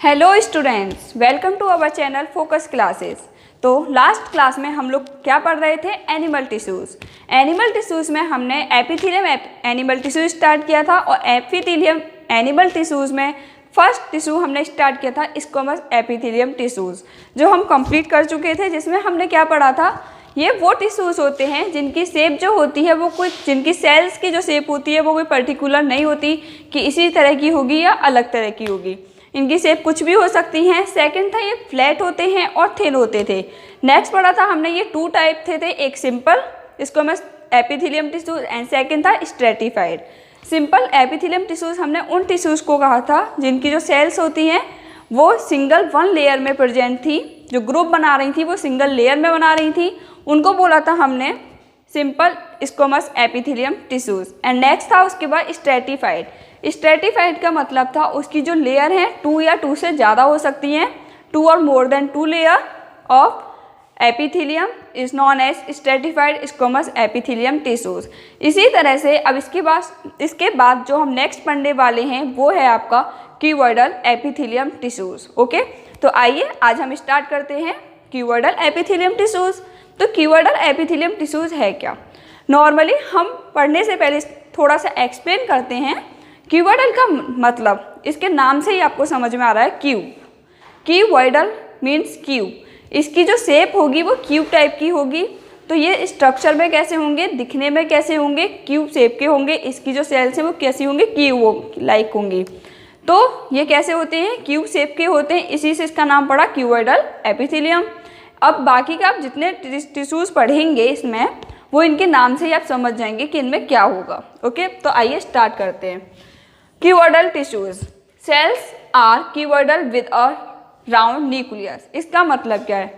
Hello students, welcome to our channel focus classes. तो last class में हम लोग क्या पढ़ रहे थे? Animal tissues. एनिमल टिश्यूज़ में हमने एपिथेलियम एनिमल टिश्यू स्टार्ट किया था और एपिथेलियम एनिमल टिश्यूज़ में फर्स्ट टिश्यू हमने स्टार्ट किया था स्क्वैमस एपिथेलियम टिश्यूज़, जो हम कंप्लीट कर चुके थे। जिसमें हमने क्या पढ़ा था? ये वो टिश्यूज़ होते हैं जिनकी शेप जो होती है वो कुछ, जिनकी सेल्स की जो शेप होती है वो कोई पर्टिकुलर नहीं होती कि इसी तरह की होगी या अलग तरह की होगी। इनकी शेप कुछ भी हो सकती हैं। सेकंड था ये फ्लैट होते हैं और थिन होते थे। नेक्स्ट पढ़ा था हमने ये टू टाइप थे एक simple squamous epithelium tissues and second था स्ट्रेटिफाइड। सिंपल एपिथेलियम टिश्यूज हमने उन टिश्यूज को कहा था जिनकी जो सेल्स होती हैं वो सिंगल वन लेयर में प्रेजेंट थी, जो ग्रुप बना रही थी वो सिंगल लेयर में बना रही थी, उनको बोला था हमने simple squamous epithelium tissues. And next था उसके बाद स्ट्रेटिफाइड। स्ट्रेटिफाइड का मतलब था उसकी जो लेयर है 2 या 2 से ज़्यादा हो सकती हैं, 2 और more than 2 layer of epithelium is known as stratified squamous epithelium tissues. इसी तरह से अब इसके बाद जो हम नेक्स्ट पढ़ने वाले हैं वो है आपका क्यूबॉइडल एपिथेलियम टिश्यूज। ओके, तो आइए आज हम स्टार्ट करते हैं क्यूबॉइडल एपिथेलियम टिश्यूज। तो क्यूबॉइडल एपिथेलियम टिश्यूज है क्या? नॉर्मली हम पढ़ने से पहले थोड़ा सा एक्सप्लेन करते हैं। क्यूबॉइडल का मतलब इसके नाम से ही आपको समझ में आ रहा है, क्यूब। Cuboidal means cube. इसकी जो शेप होगी वो क्यूब टाइप की होगी। तो ये स्ट्रक्चर में कैसे होंगे, दिखने में कैसे होंगे, क्यूब शेप के होंगे। इसकी जो सेल्स हैं वो कैसी होंगी, क्यूब लाइक होंगी। तो ये कैसे होते हैं, क्यूब शेप के होते हैं, इसी से इसका नाम पड़ा क्यूबॉइडल एपिथेलियम। अब बाकी का आप जितने टिश्यूज पढ़ेंगे इसमें वो इनके नाम से ही आप समझ जाएंगे कि इनमें क्या होगा। ओके, तो आइए स्टार्ट करते हैं। Cuboidal tissues cells are cuboidal with a round nucleus. इसका मतलब क्या है?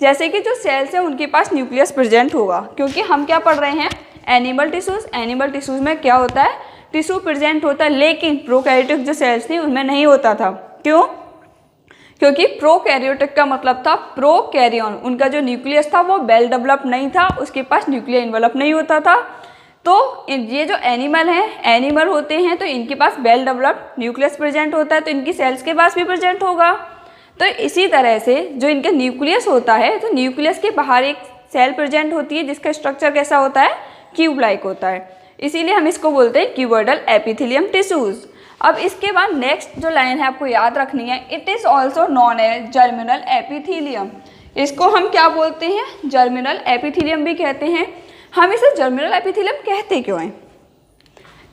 जैसे कि जो सेल्स हैं उनके पास न्यूक्लियस प्रेजेंट होगा, क्योंकि हम क्या पढ़ रहे हैं? Animal tissues. एनिमल टिश्यूज में क्या होता है? टिश्यू प्रेजेंट होता है, लेकिन प्रोकैरियोटिक जो सेल्स थी उनमें नहीं होता था। क्यों? क्योंकि प्रोकैरियोटिक का मतलब था प्रोकैरियन, उनका जो न्यूक्लियस था वो वेल डेवलप नहीं था, उसके पास न्यूक्लियर एनवेलप नहीं होता था। तो ये जो एनिमल होते हैं तो इनके पास वेल डेवलप्ड न्यूक्लियस प्रेजेंट होता है, तो इनकी सेल्स के पास भी प्रेजेंट होगा। तो इसी तरह से जो इनका न्यूक्लियस होता है, तो न्यूक्लियस के बाहर एक सेल प्रेजेंट होती है जिसका स्ट्रक्चर कैसा होता है? क्यूब लाइक होता है। इसीलिए हम इसको बोलते हैं क्यूबॉइडल एपिथेलियम टिश्यूज। अब इसके बाद नेक्स्ट जो लाइन है आपको याद रखनी है, it is also known as germinal epithelium. इसको हम क्या बोलते हैं? जर्मिनल एपिथेलियम भी कहते हैं। हम इसे जर्मिनल एपिथेलियम कहते क्यों हैं?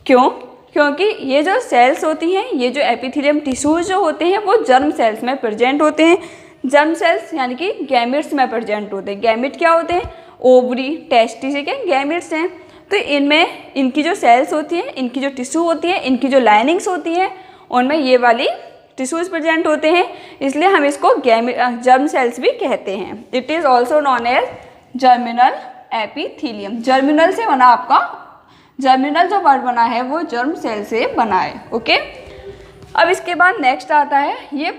क्योंकि ये जो सेल्स होती हैं, ये जो एपिथेलियम टिश्यूज जो होते हैं वो जर्म सेल्स में प्रेजेंट होते हैं। जर्म सेल्स यानी कि गैमेट्स में प्रेजेंट होते हैं। गैमेट क्या होते हैं? ओवरी, टेस्टिस के गैमेट्स हैं। तो इनमें इनकी जो सेल्स होती हैं, इनकी जो टिश्यू होती है, इनकी जो लाइनिंग्स होती हैं, उनमें ये वाली टिश्यूज प्रेजेंट होते हैं। इसलिए हम इसको जर्म सेल्स भी कहते हैं। It is also known as germinal epithelium. Germinal से बना, आपका जर्मिनल जो वर्ड बना है वो जर्म सेल से बना है। ओके, अब इसके बाद नेक्स्ट आता है ये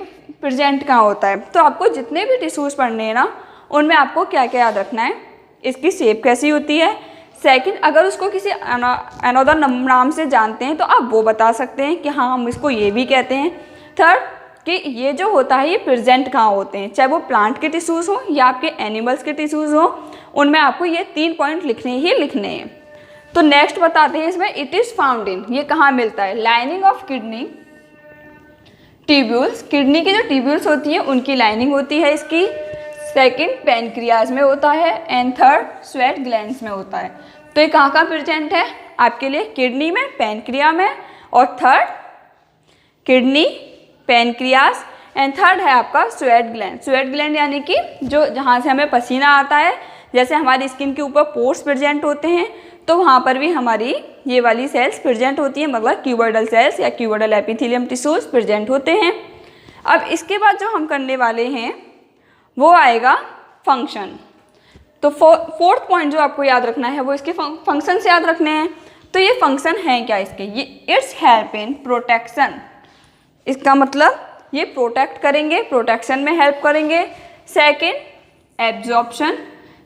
प्रेजेंट कहाँ होता है। तो आपको जितने भी टिश्यूज पढ़ने हैं ना, उनमें आपको क्या क्या याद रखना है? इसकी शेप कैसी होती है। सेकंड, अगर उसको किसी अनदर नाम से जानते हैं तो आप वो बता सकते हैं कि हाँ हम इसको ये भी कहते हैं। थर्ड, कि ये जो होता है ये प्रेजेंट कहाँ होते हैं, चाहे वो प्लांट के टिश्यूज हो या आपके एनिमल्स के टिश्यूज हो, उनमें आपको ये 3 पॉइंट लिखने हैं। तो नेक्स्ट बताते हैं इसमें, इट इज़ फाउंड इन, ये कहाँ मिलता है? Lining of kidney tubules. Kidney की जो ट्यूब्यूल्स होती हैं उनकी लाइनिंग होती है इसकी। सेकंड, पैनक्रियाज में होता है। एंड थर्ड, स्वेट ग्लैंड्स में होता है। तो ये कहाँ कहाँ प्रेजेंट है आपके लिए? किडनी में, पैनक्रिया में, और third kidney, pancreas, and third है आपका स्वेट ग्लैंड। स्वेट ग्लैंड यानी कि जो जहाँ से हमें पसीना आता है, जैसे हमारी स्किन के ऊपर पोर्स प्रेजेंट होते हैं, तो वहाँ पर भी हमारी ये वाली सेल्स प्रेजेंट होती हैं, मतलब क्यूबॉइडल सेल्स या क्यूबॉइडल एपिथेलियम टिश्यूज प्रेजेंट होते हैं। अब इसके बाद जो हम करने वाले हैं वो आएगा फंक्शन। तो फोर्थ पॉइंट जो आपको याद रखना है वो इसके फंक्शन से याद रखने हैं। तो ये फंक्शन हैं क्या इसके? ये इट्स हेल्प इन प्रोटेक्शन। इसका मतलब ये प्रोटेक्ट करेंगे, प्रोटेक्शन में हेल्प करेंगे। सेकंड, एब्जॉर्प्शन,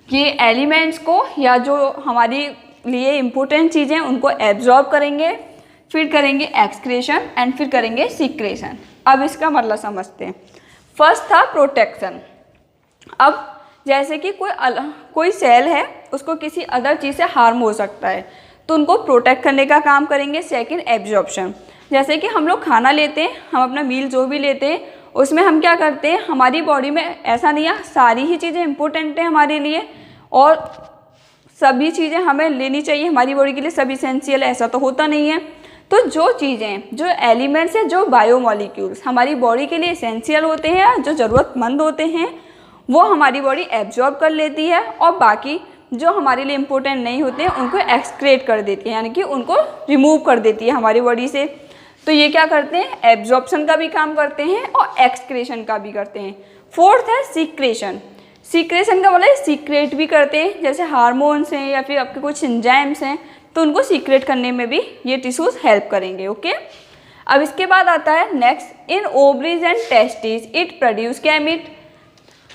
ये एलिमेंट्स को या जो हमारी लिए इम्पोर्टेंट चीज़ें उनको एब्जॉर्ब करेंगे। फिर करेंगे एक्सक्रीशन एंड फिर करेंगे सीक्रेशन। अब इसका मतलब समझते हैं। फर्स्ट था प्रोटेक्शन। अब जैसे कि कोई सेल है, उसको किसी अदर चीज़ से हार्म हो सकता है, तो उनको प्रोटेक्ट करने का काम करेंगे। सेकंड एब्जॉर्प्शन, जैसे कि हम लोग खाना लेते हैं, हम अपना मील जो भी लेते हैं उसमें हम क्या करते हैं, हमारी बॉडी में ऐसा नहीं है सारी ही चीज़ें इंपॉर्टेंट हैं हमारे लिए और सभी चीज़ें हमें लेनी चाहिए हमारी बॉडी के लिए, सब इसेंशियल है, ऐसा तो होता नहीं है। तो जो चीज़ें, जो एलिमेंट्स हैं, जो बायोमॉलिक्यूल्स हमारी बॉडी के लिए इसेंशियल होते हैं, जो ज़रूरतमंद होते हैं, वो हमारी बॉडी एब्जॉर्ब कर लेती है और बाकी जो हमारे लिए इम्पोर्टेंट नहीं होते हैं उनको एक्सक्रेट कर देती है, यानी कि उनको रिमूव कर देती है हमारी बॉडी से। तो ये क्या करते हैं, एब्जॉर्प्शन का भी काम करते हैं और एक्सक्रेशन का भी करते हैं। फोर्थ है सीक्रेशन। सीक्रेशन का मतलब सीक्रेट भी करते हैं, जैसे हार्मोन्स हैं या फिर आपके कुछ एंजाइम्स हैं, तो उनको सीक्रेट करने में भी ये टिश्यूज हेल्प करेंगे। ओके, अब इसके बाद आता है next, in ovaries and testis it produce gamete.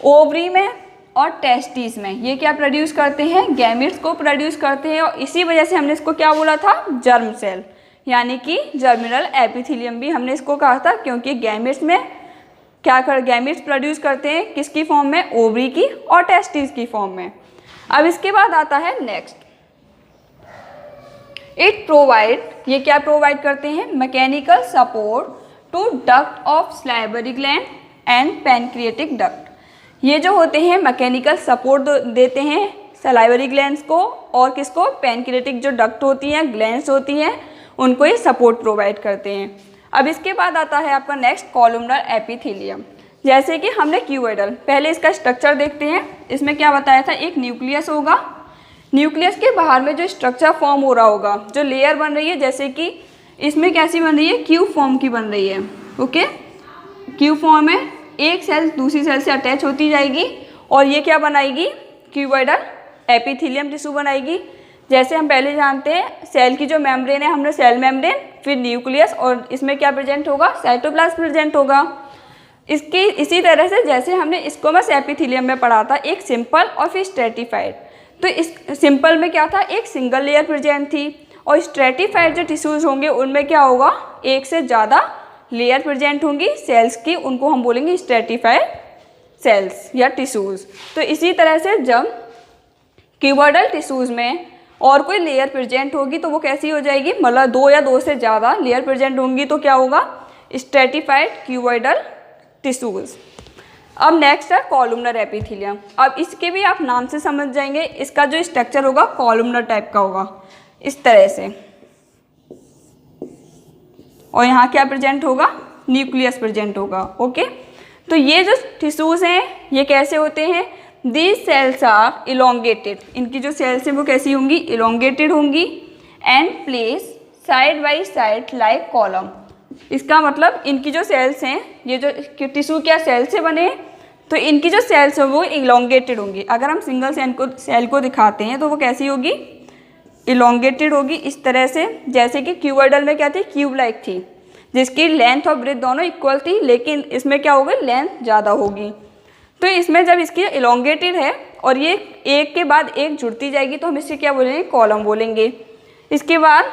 Ovary में और टेस्टिस में ये क्या प्रोड्यूस करते हैं, गैमीट्स को प्रोड्यूस करते हैं और इसी वजह से हमने इसको क्या बोला था, जर्म सेल, यानी कि जर्मिनल एपिथेलियम भी हमने इसको कहा था, क्योंकि गैमीट्स में गैमीट्स प्रोड्यूस करते हैं किसकी फॉर्म में, ओवरी की और टेस्टिस की फॉर्म में। अब इसके बाद आता है नेक्स्ट, इट प्रोवाइड, ये क्या प्रोवाइड करते हैं, mechanical support to duct of salivary gland and pancreatic duct. ये जो होते हैं मैकेनिकल सपोर्ट देते हैं सलाइवरी ग्लैंड्स को और किसको, पैनक्रिएटिक जो डक्ट होती हैं, ग्लैंड्स होती हैं, उनको ये सपोर्ट प्रोवाइड करते हैं। अब इसके बाद आता है आपका नेक्स्ट, कॉलमनर एपिथेलियम। जैसे कि हमने क्यूबॉइडल, पहले इसका स्ट्रक्चर देखते हैं। इसमें क्या बताया था, एक न्यूक्लियस होगा, न्यूक्लियस के बाहर में जो स्ट्रक्चर फॉर्म हो रहा होगा, जो लेयर बन रही है, जैसे कि इसमें कैसी बन रही है, क्यूब फॉर्म की बन रही है। ओके, क्यूब फॉर्म में एक सेल दूसरी सेल से अटैच होती जाएगी और ये क्या बनाएगी, क्यूबॉइडल एपिथेलियम टिश्यू बनाएगी। जैसे हम पहले जानते हैं सेल की जो मेम्ब्रेन है, हमने सेल मेम्ब्रेन, फिर न्यूक्लियस और इसमें क्या प्रेजेंट होगा, साइटोप्लाज्म प्रेजेंट होगा। इसकी इसी तरह से जैसे हमने स्क्वैमस एपिथेलियम में पढ़ा था, एक सिंपल और फिर स्ट्रेटिफाइड। तो इस सिंपल में क्या था, एक सिंगल लेयर प्रेजेंट थी और स्ट्रेटिफाइड जो टिश्यूज होंगे उनमें क्या होगा, एक से ज़्यादा लेयर प्रेजेंट होंगी सेल्स की, उनको हम बोलेंगे स्ट्रेटिफाइड सेल्स या टिश्यूज। तो इसी तरह से जब क्यूबॉइडल टिश्यूज में और कोई लेयर प्रेजेंट होगी तो वो कैसी हो जाएगी, मतलब दो या दो से ज़्यादा लेयर प्रेजेंट होंगी तो क्या होगा, स्ट्रेटिफाइड क्यूबॉइडल टिश्यूज। अब नेक्स्ट है कॉलमनर एपिथेलियम। अब इसके भी आप नाम से समझ जाएंगे, इसका जो स्ट्रक्चर होगा कॉलमनर टाइप का होगा, इस तरह से, और यहाँ क्या प्रेजेंट होगा, न्यूक्लियस प्रेजेंट होगा। ओके, तो ये जो टिश्यूज हैं ये कैसे होते हैं, दीज सेल्स आर इलोंगेटेड, इनकी जो सेल्स हैं वो कैसी होंगी, इलोंगेटेड होंगी, and place side by side like column. इसका मतलब इनकी जो सेल्स हैं, ये जो टिश्यू क्या सेल से बने, तो इनकी जो सेल्स हैं वो इलोंगेटेड होंगी। अगर हम सिंगल सेल को दिखाते हैं तो वो कैसी होगी, इलोंगेटेड होगी इस तरह से। जैसे कि क्यूबॉइडल में क्या थी, क्यूब लाइक थी, जिसकी लेंथ और ब्रेथ दोनों इक्वल थी, लेकिन इसमें क्या होगी, लेंथ ज़्यादा होगी। तो इसमें जब इसकी इलोंगेटेड है और ये एक के बाद एक जुड़ती जाएगी तो हम इससे क्या बोलेंगे, कॉलम बोलेंगे। इसके बाद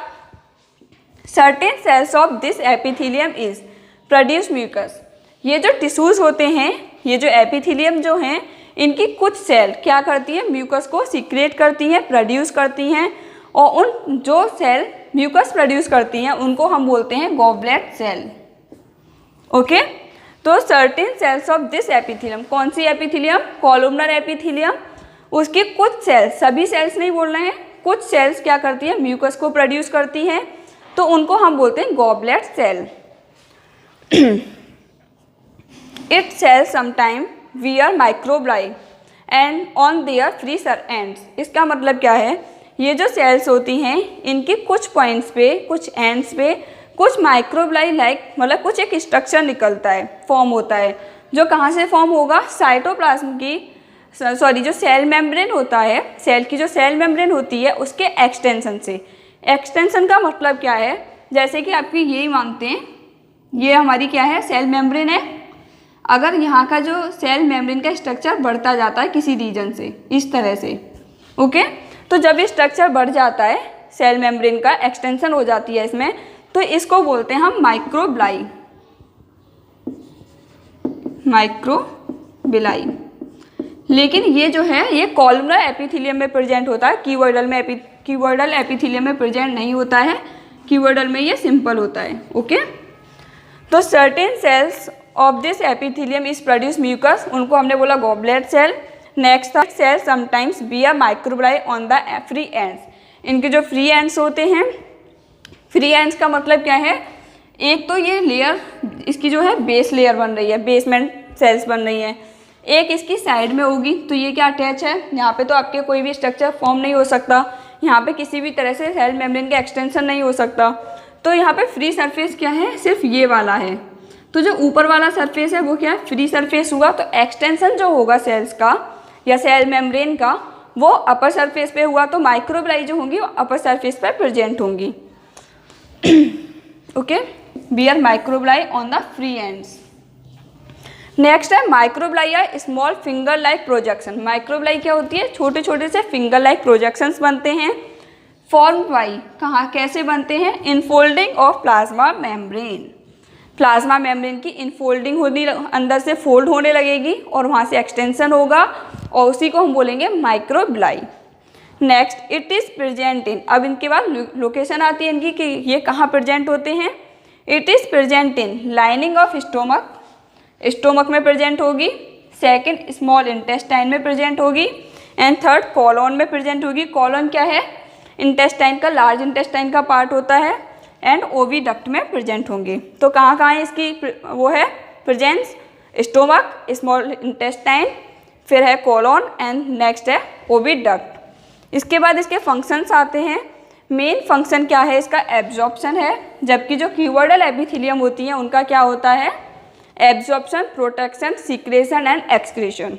certain cells of this epithelium is produce mucus. ये जो टिश्यूज होते हैं, ये जो एपिथेलियम जो हैं, इनकी कुछ सेल क्या करती है, म्यूकस को सीक्रेट करती हैं, प्रोड्यूस करती हैं, और उन जो सेल म्यूकस प्रोड्यूस करती हैं उनको हम बोलते हैं गॉबलेट सेल। ओके, तो certain cells of this epithelium, कौन सी एपिथेलियम, कॉलमनर एपिथेलियम, उसकी कुछ सेल्स, सभी सेल्स नहीं बोल रहे हैं, कुछ सेल्स क्या करती है, म्यूकस को प्रोड्यूस करती हैं, तो उनको हम बोलते हैं goblet cell. It cell sometime bear microvilli and on their free ends. इसका मतलब क्या है, ये जो सेल्स होती हैं इनके कुछ पॉइंट्स पे, कुछ एंड्स पे कुछ माइक्रोब्लाई लाइक, मतलब कुछ एक स्ट्रक्चर निकलता है, फॉर्म होता है, जो कहाँ से फॉर्म होगा, साइटोप्लाज्म की, जो सेल मेम्ब्रेन होता है, सेल की जो सेल मेम्ब्रेन होती है उसके एक्सटेंशन से। एक्सटेंशन का मतलब क्या है, जैसे कि आपकी यही मानते हैं, ये हमारी क्या है, सेल मेम्ब्रेन है। अगर यहाँ का जो सेल मेम्ब्रेन का स्ट्रक्चर बढ़ता जाता है किसी रीजन से, इस तरह से, ओके, तो जब ये स्ट्रक्चर बढ़ जाता है, सेल मेम्ब्रेन का एक्सटेंशन हो जाती है इसमें, तो इसको बोलते हैं हम माइक्रोबिलाई, माइक्रोबिलाई। लेकिन ये जो है ये कॉलमनर एपिथेलियम में प्रेजेंट होता है, क्यूबॉइडल एपिथेलियम में प्रेजेंट नहीं होता है। क्यूबॉइडल में ये सिंपल होता है। ओके, तो certain cells of this epithelium is produce mucus, उनको हमने बोला गॉबलेट सेल। नेक्स्ट था cell sometimes bear microvilli on the free ends, इनके जो फ्री एंड्स होते हैं, फ्री एंड्स का मतलब क्या है, एक तो ये लेयर इसकी जो है बेस लेयर बन रही है, बेसमेंट सेल्स बन रही हैं, एक इसकी साइड में होगी, तो ये क्या अटैच है, यहाँ पे तो आपके कोई भी स्ट्रक्चर फॉर्म नहीं हो सकता, यहाँ पे किसी भी तरह से सेल मेम्ब्रेन का एक्सटेंशन नहीं हो सकता। तो यहाँ पे फ्री सरफेस क्या है, सिर्फ ये वाला है। तो जो ऊपर वाला सरफेस है वो क्या है, फ्री सरफेस हुआ। तो एक्सटेंशन जो होगा सेल्स का या सेल मेम्ब्रेन का वो अपर सरफेस पे हुआ, तो माइक्रोबिलाई जो होंगी वो अपर सरफेस पर प्रेजेंट होंगी। Okay, bear microvilli on the free ends. Next है माइक्रोबिलाई या small finger like projection. Microvilli क्या होती है, छोटे छोटे से फिंगर लाइक प्रोजेक्शंस बनते हैं। फॉर्म बाई, कहाँ कैसे बनते हैं, infolding of plasma membrane, plasma membrane की इनफोल्डिंग होनी, अंदर से फोल्ड होने लगेगी और वहाँ से एक्सटेंशन होगा और उसी को हम बोलेंगे microvilli. Next it is present in, अब इनके बाद लोकेशन आती है इनकी कि ये कहाँ प्रेजेंट होते हैं। It is present in lining of stomach, stomach में प्रेजेंट होगी। सेकंड स्मॉल इंटेस्टाइन में प्रेजेंट होगी। एंड थर्ड कॉलोन में प्रेजेंट होगी। कॉलोन क्या है, इंटेस्टाइन का, लार्ज इंटेस्टाइन का पार्ट होता है। एंड ओविडक्ट में प्रेजेंट होंगी। तो कहाँ कहाँ है इसकी वो है प्रेजेंस, स्टोमक, स्मॉल इंटेस्टाइन, फिर है कॉलोन एंड नेक्स्ट है ओविडक्ट। इसके बाद इसके फंक्शंस आते हैं। मेन फंक्शन क्या है इसका, एब्जॉर्प्शन है, जबकि जो क्यूबॉइडल एपिथेलियम होती हैं उनका क्या होता है, absorption, protection, secretion and excretion.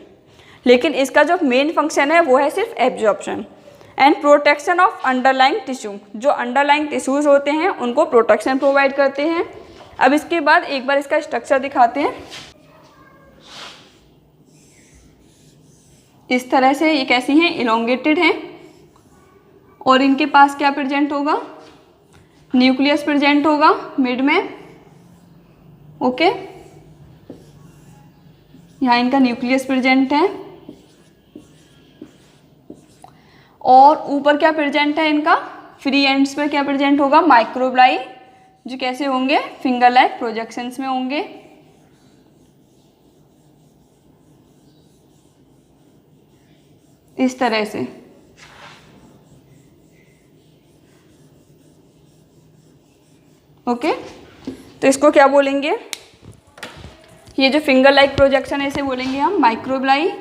लेकिन इसका जो मेन फंक्शन है वो है सिर्फ absorption and protection of underlying tissue. जो अंडरलाइंग टिश्यूज होते हैं उनको प्रोटेक्शन प्रोवाइड करते हैं। अब इसके बाद एक बार इसका स्ट्रक्चर दिखाते हैं। इस तरह से ये कैसी हैं, इलोंगेटेड हैं और इनके पास क्या प्रेजेंट होगा, न्यूक्लियस प्रेजेंट होगा मिड में। ओके, यहाँ इनका न्यूक्लियस प्रेजेंट है और ऊपर क्या प्रेजेंट है इनका, फ्री एंड्स पे क्या प्रेजेंट होगा, माइक्रोबिलाई, जो कैसे होंगे, फिंगर लाइक प्रोजेक्शंस में होंगे। इस तरह से। ओके, तो इसको क्या बोलेंगे, ये जो फिंगर लाइक प्रोजेक्शन है इसे बोलेंगे हम माइक्रोबिलाई।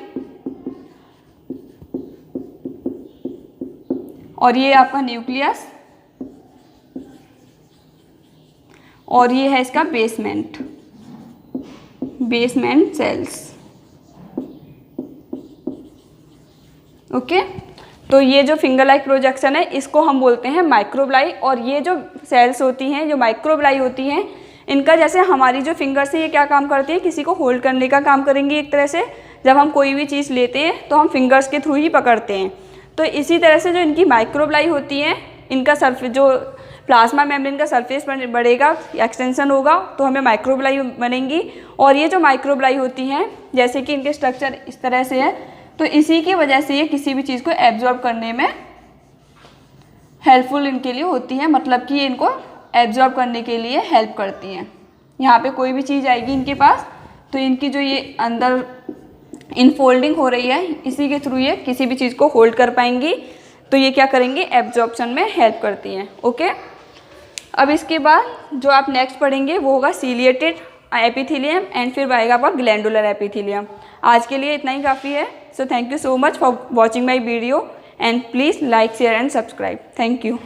और ये आपका न्यूक्लियस और ये है इसका बेसमेंट, बेसमेंट सेल्स। ओके, तो ये जो फिंगर लाइक प्रोजेक्शन है इसको हम बोलते हैं माइक्रोबिलाई। और ये जो सेल्स होती हैं, जो माइक्रोबिलाई होती हैं, इनका जैसे हमारी जो फिंगर से ये क्या काम करती है, किसी को होल्ड करने का काम करेंगी एक तरह से। जब हम कोई भी चीज़ लेते हैं तो हम फिंगर्स के थ्रू ही पकड़ते हैं। तो इसी तरह से जो इनकी माइक्रोबिलाई होती है, इनका सरफेस, जो प्लाज्मा मेम्ब्रेन का सरफेस बढ़ेगा, एक्सटेंशन होगा, तो हमें माइक्रोबिलाई बनेंगी। और ये जो माइक्रोबिलाई होती हैं, जैसे कि इनके स्ट्रक्चर इस तरह से है, तो इसी की वजह से ये किसी भी चीज़ को एब्जॉर्ब करने में हेल्पफुल इनके लिए होती है। मतलब कि ये इनको एब्जॉर्ब करने के लिए हेल्प करती हैं। यहाँ पे कोई भी चीज़ आएगी इनके पास, तो इनकी जो ये अंदर इनफोल्डिंग हो रही है, इसी के थ्रू ये किसी भी चीज़ को होल्ड कर पाएंगी। तो ये क्या करेंगी, एब्जॉर्प्शन में हेल्प करती हैं। ओके, अब इसके बाद जो आप नेक्स्ट पढ़ेंगे वो होगा सीलिएटेड एपिथेलियम एंड फिर आएगा आपका ग्लैंडुलर एपिथेलियम। आज के लिए इतना ही काफ़ी है। So thank you so much for watching my video and please like, share and subscribe. Thank you.